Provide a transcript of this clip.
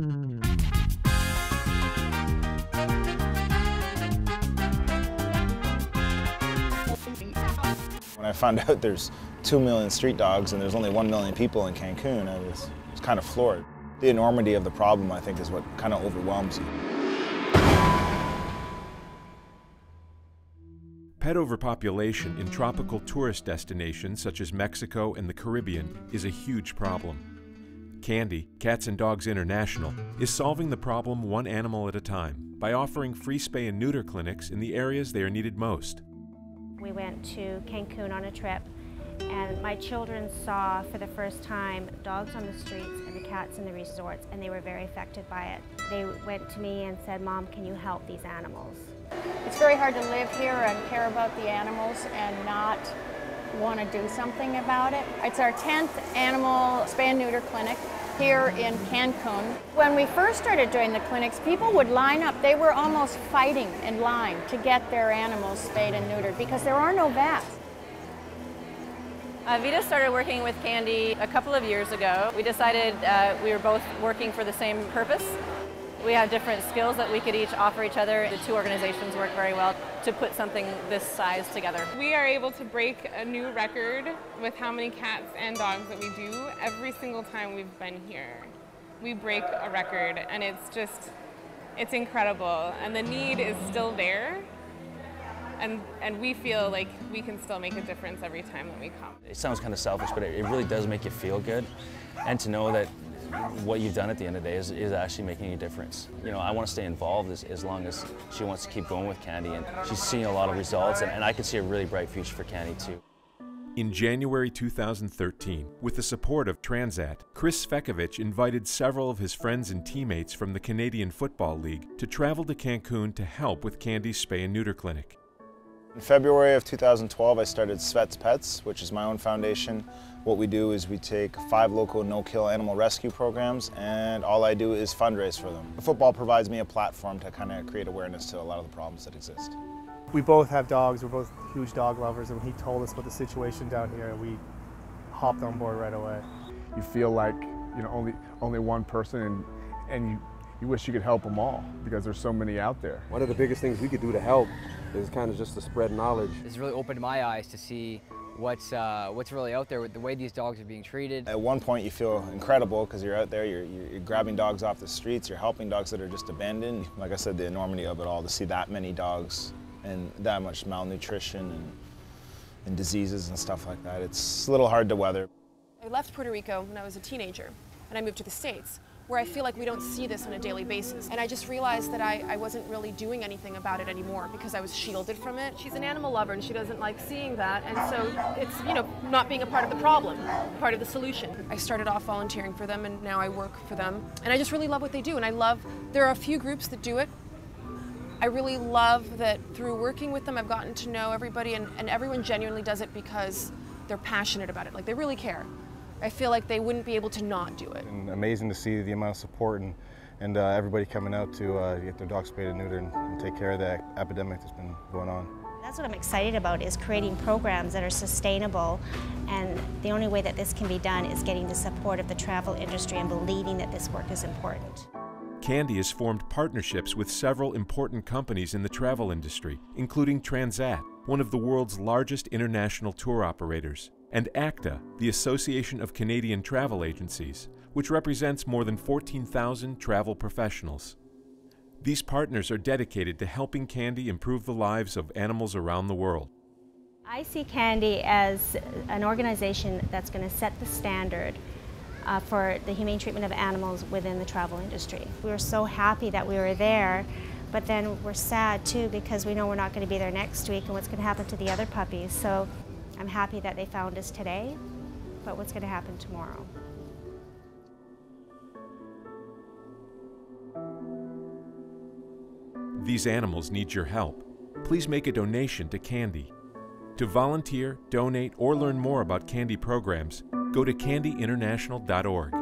When I found out there's 2 million street dogs and there's only 1 million people in Cancun, I was kind of floored. The enormity of the problem, I think, is what kind of overwhelms you. Pet overpopulation in tropical tourist destinations such as Mexico and the Caribbean is a huge problem. CANDi, Cats and Dogs International, is solving the problem one animal at a time by offering free spay and neuter clinics in the areas they are needed most. We went to Cancun on a trip, and my children saw for the first time dogs on the streets and the cats in the resorts, and they were very affected by it. They went to me and said, "Mom, can you help these animals?" It's very hard to live here and care about the animals and not want to do something about it. It's our 10th animal spay and neuter clinic here in Cancun. When we first started doing the clinics, people would line up. They were almost fighting in line to get their animals spayed and neutered because there are no vets. Vita started working with CANDi a couple of years ago. We decided we were both working for the same purpose. We have different skills that we could each offer each other. The two organizations work very well to put something this size together. We are able to break a new record with how many cats and dogs that we do every single time we've been here. We break a record, and it's incredible, and the need is still there. And we feel like we can still make a difference every time that we come. It sounds kind of selfish, but it really does make you feel good. And to know that what you've done at the end of the day is actually making a difference. You know, I want to stay involved as long as she wants to keep going with CANDi, and she's seeing a lot of results, and I can see a really bright future for CANDi too. In January 2013, with the support of Transat, Chris Cvetkovic invited several of his friends and teammates from the Canadian Football League to travel to Cancun to help with CANDi's spay and neuter clinic. In February of 2012, I started Cvet's Pets, which is my own foundation. What we do is we take 5 local no-kill animal rescue programs, and all I do is fundraise for them. Football provides me a platform to kind of create awareness to a lot of the problems that exist. We both have dogs, we're both huge dog lovers, and when he told us about the situation down here, we hopped on board right away. You feel like, you know, only one person, and you wish you could help them all because there's so many out there. One of the biggest things we could do to help is kind of just to spread knowledge. It's really opened my eyes to see what's really out there with the way these dogs are being treated. At one point you feel incredible because you're out there, you're grabbing dogs off the streets, you're helping dogs that are just abandoned. Like I said, the enormity of it all, to see that many dogs and that much malnutrition and diseases and stuff like that, it's a little hard to weather. I left Puerto Rico when I was a teenager and I moved to the States, where I feel like we don't see this on a daily basis. And I just realized that I wasn't really doing anything about it anymore because I was shielded from it. She's an animal lover and she doesn't like seeing that, and so it's, you know, not being a part of the problem, part of the solution. I started off volunteering for them and now I work for them. And I just really love what they do, and there are a few groups that do it. I really love that through working with them I've gotten to know everybody, and everyone genuinely does it because they're passionate about it, like they really care. I feel like they wouldn't be able to not do it. And amazing to see the amount of support and everybody coming out to get their dogs spayed and neutered and take care of that epidemic that's been going on. That's what I'm excited about, is creating programs that are sustainable, and the only way that this can be done is getting the support of the travel industry and believing that this work is important. CANDi has formed partnerships with several important companies in the travel industry, including Transat, one of the world's largest international tour operators, and ACTA, the Association of Canadian Travel Agencies, which represents more than 14,000 travel professionals. These partners are dedicated to helping CANDi improve the lives of animals around the world. I see CANDi as an organization that's going to set the standard for the humane treatment of animals within the travel industry. We were so happy that we were there, but then we're sad too because we know we're not going to be there next week and what's going to happen to the other puppies. So I'm happy that they found us today, but what's going to happen tomorrow? These animals need your help. Please make a donation to CANDi. To volunteer, donate, or learn more about CANDi programs, go to candiinternational.org.